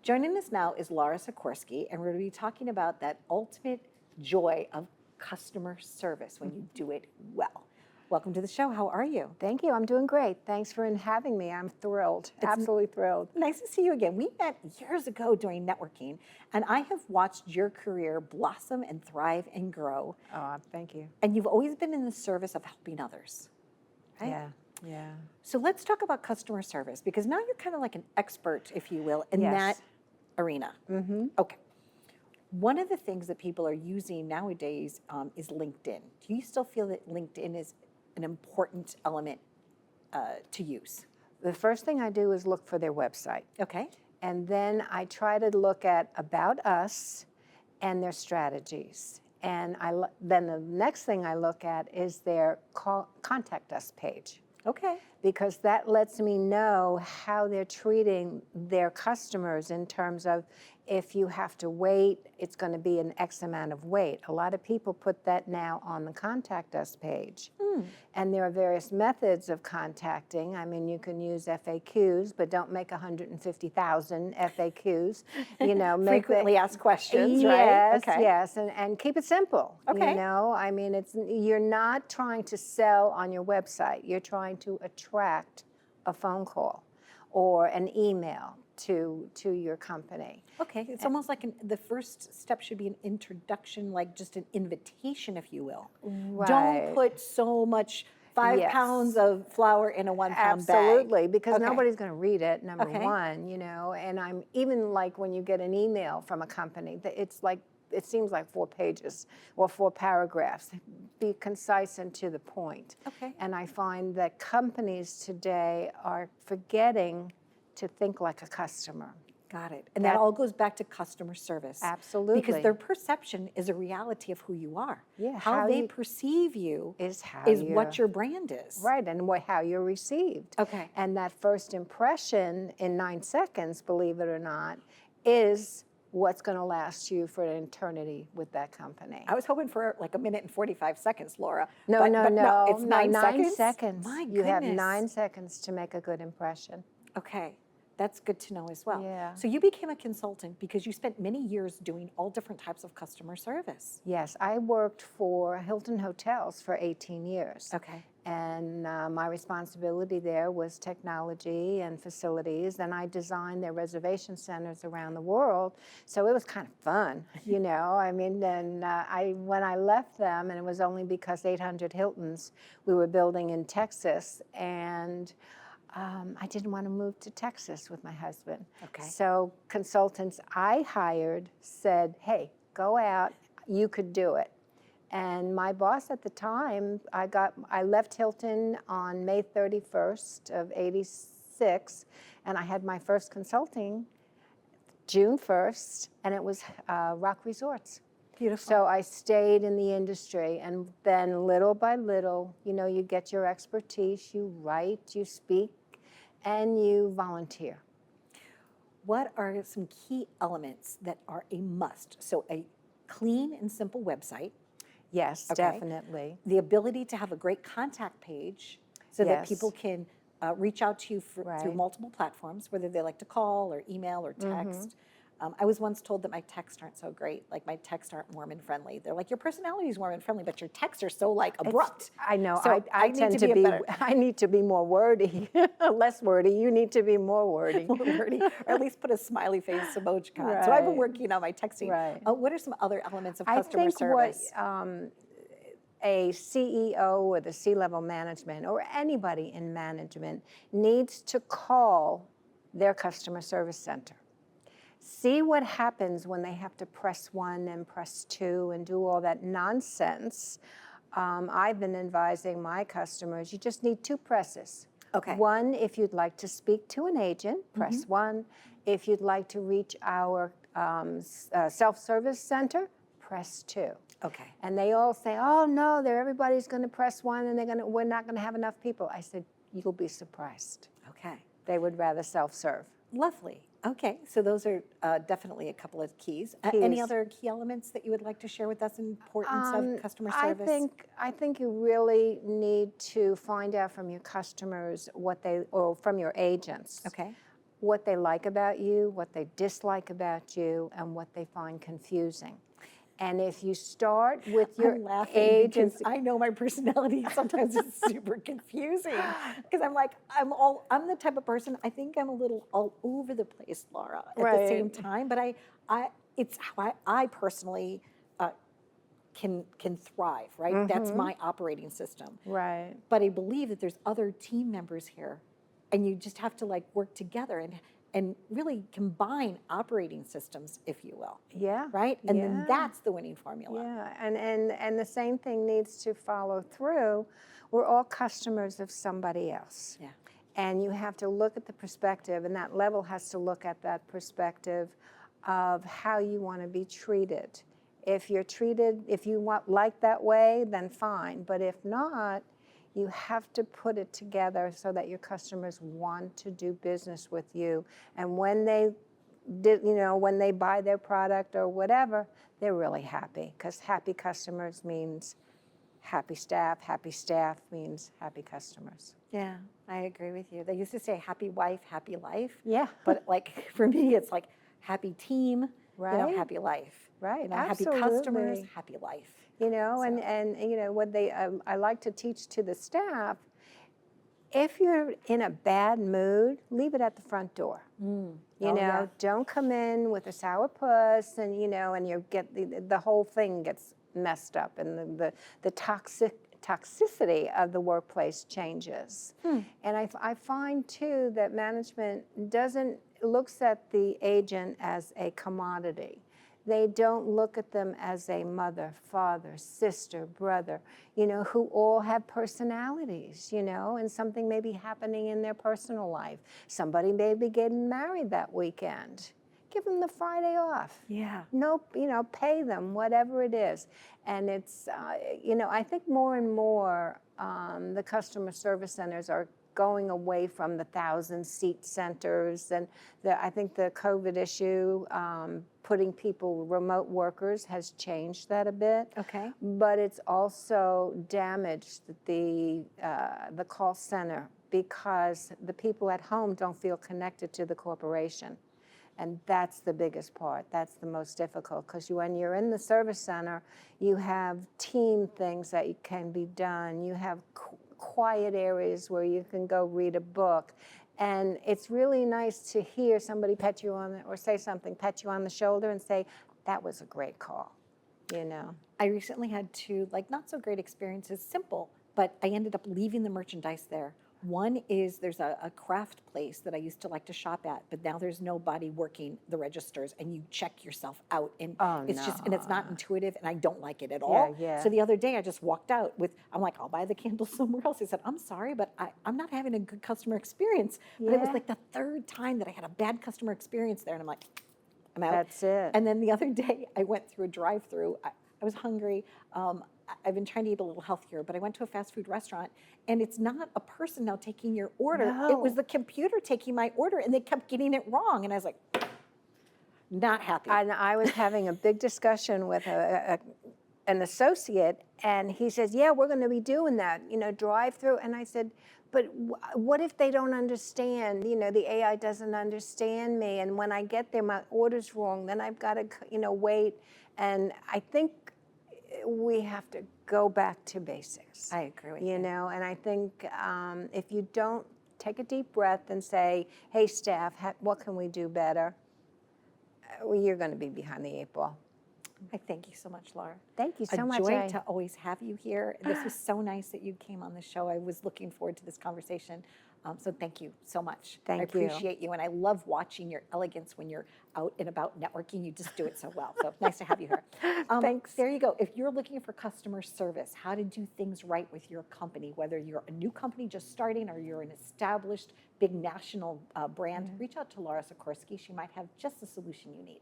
Joining us now is Laura Sikorski, and we're going to be talking about that ultimate joy of customer service when you do it well. Welcome to the show. How are you? Thank you. I'm doing great. Thanks for having me. I'm thrilled. Absolutely thrilled. Nice to see you again. We met years ago during networking, and I have watched your career blossom and thrive and grow. Oh, thank you. And you've always been in the service of helping others, right? Yeah. So let's talk about customer service, because now you're kind of like an expert, if you will, in that arena. Mm-hmm. Okay. One of the things that people are using nowadays is LinkedIn. Do you still feel that LinkedIn is an important element to use? The first thing I do is look for their website. Okay. And then I try to look at About Us and their strategies. And then the next thing I look at is their Contact Us page. Okay. Because that lets me know how they're treating their customers in terms of if you have to wait, it's going to be an X amount of wait. A lot of people put that now on the Contact Us page. And there are various methods of contacting. I mean, you can use FAQs, but don't make 150,000 FAQs. You know, make frequently asked questions, right? right? Okay. Yes, and keep it simple. Okay. You know, I mean, you're not trying to sell on your website. You're trying to attract a phone call or an email to your company. Okay, it's almost like the first step should be an introduction, like just an invitation, if you will. Right. Don't put so much 5 pounds of flour in a 1 pound bag. Absolutely, because Okay. nobody's going to read it, number Okay. one, you know, and I'm even like when you get an email from a company, it's like, it seems like 4 pages or 4 paragraphs. Be concise and to the point. Okay. And I find that companies today are forgetting to think like a customer. Got it. And that all goes back to customer service. Absolutely. Because their perception is a reality of who you are. Yeah, How they perceive you is what your brand is. Right, and how you're received. Okay. And that first impression in 9 seconds, believe it or not, is what's going to last you for an eternity with that company. I was hoping for like 1 minute and 45 seconds, Laura. No, it's 9 seconds? 9 seconds. My You have goodness. 9 seconds to make a good impression. Okay. That's good to know as well. Yeah. So you became a consultant because you spent many years doing all different types of customer service. Yes, I worked for Hilton Hotels for 18 years. Okay. And my responsibility there was technology and facilities, and I designed their reservation centers around the world. So it was kind of fun, you know. I mean, then when I left them, and it was only because 800 Hiltons we were building in Texas, and I didn't want to move to Texas with my husband. Okay. So consultants I hired said, hey, go out, you could do it. And my boss at the time, I left Hilton on May 31st of '86, and I had my first consulting June 1st, and it was Rock Resorts. Beautiful. So I stayed in the industry, and then little by little, you know, you get your expertise, you write, you speak, and you volunteer. What are some key elements that are a must? So a clean and simple website. Yes, Okay. definitely. The ability to have a great contact page so that Yes. people can reach out to you through Right. multiple platforms, whether they like to call or email or text. I was once told that my texts aren't so great. Like my texts aren't warm and friendly. They're like, your personality is warm and friendly, but your texts are so like abrupt. I know. So I need tend to to be be. a better- I need to be more wordy, less wordy. You need to be more wordy. Wordy, or at least put a smiley face emoji on. So I've been Right. working on my texting. Right. What are some other elements of I customer think service? what a CEO or the C-level management or anybody in management needs to call their customer service center. See what happens when they have to press 1 and press 2 and do all that nonsense. I've been advising my customers, you just need 2 presses. Okay. 1, if you'd like to speak to an agent, press 1. If you'd like to reach our self-service center, press 2. Okay. And they all say, oh no, everybody's going to press 1 and we're not going to have enough people. I said, you'll be surprised. Okay. They would rather self-serve. Lovely. Okay, so those are definitely a couple of keys. Any other key elements that you would like to share with us in importance of customer service? I think you really need to find out from your customers or from your agents. Okay. what they like about you, what they dislike about you, and what they find confusing. And if you start with your I'm laughing agency, because I know my personality sometimes is super confusing because I'm like, I'm the type of person, I think I'm a little all over the place, Laura, at the same Right. time, but it's how I personally can thrive, right? That's my operating system. right. But I believe that there's other team members here and you just have to like work together and really combine operating systems, if you will. Yeah. Right? And then Yeah. that's the winning formula. Yeah, and the same thing needs to follow through. We're all customers of somebody else. Yeah. And you have to look at the perspective, and that level has to look at that perspective of how you want to be treated. If you're treated, if you want like that way, then fine. But if not, you have to put it together so that your customers want to do business with you. And when they when they buy their product or whatever, they're really happy, because happy customers means happy staff means happy customers. Yeah, I agree with you. They used to say happy wife, happy life. Yeah. But like for me, it's like happy team, Right. happy life. Right, Happy customers, absolutely. happy life. And what I like to teach to the staff, if you're in a bad mood, leave it at the front door. Don't come in with a sourpuss and you get the whole thing gets messed up, and the toxicity of the workplace changes. And I find too that management looks at the agent as a commodity. They don't look at them as a mother, father, sister, brother, who all have personalities, and something may be happening in their personal life. Somebody may be getting married that weekend. Give them the Friday off. Yeah. No, pay them, whatever it is. And it's, I think more and more the customer service centers are going away from the 1,000-seat centers. And I think the COVID issue, putting people, remote workers, has changed that a bit. Okay. But it's also damaged the call center, because the people at home don't feel connected to the corporation. And that's the biggest part. That's the most difficult, because when you're in the service center, you have team things that can be done. You have quiet areas where you can go read a book. And it's really nice to hear somebody pat you on or say something, pat you on the shoulder and say, that was a great call, I recently had two not so great experiences, simple, but I ended up leaving the merchandise there. One is there's a craft place that I used to like to shop at, but now there's nobody working the registers, and you check yourself out, and it's just, and it's not intuitive, and I don't like it at all. Yeah. So the other day I just walked out I'm like, I'll buy the candles somewhere else. I said, I'm sorry, but I'm not having a good customer experience. But it was Yeah. like the third time that I had a bad customer experience there, and I'm like, I'm out. That's it. And then the other day I went through a drive-through. I was hungry. I've been trying to eat a little healthier, but I went to a fast food restaurant, and it's not a person now taking your order. No. It was the computer taking my order, and they kept getting it wrong. And I was like, not happy. And I was having a big discussion with an associate, and he says, yeah, we're going to be doing that, drive through. And I said, but what if they don't understand? The AI doesn't understand me, and when I get there, my order's wrong. Then I've got to, wait. And I think we have to go back to basics. I agree with you. And I think if you don't take a deep breath and say, hey, staff, what can we do better? You're going to be behind the 8 ball. I thank you so much, Laura. Thank you so much. A joy to always have you here. This was so nice that you came on the show. I was looking forward to this conversation. So thank you so much. Thank I you. appreciate you. And I love watching your elegance when you're out and about networking. You just do it so well. So nice to have you here. Thanks. There you go. If you're looking for customer service, how to do things right with your company, whether you're a new company just starting or you're an established big national brand, reach out to Laura Sikorski. She might have just the solution you need.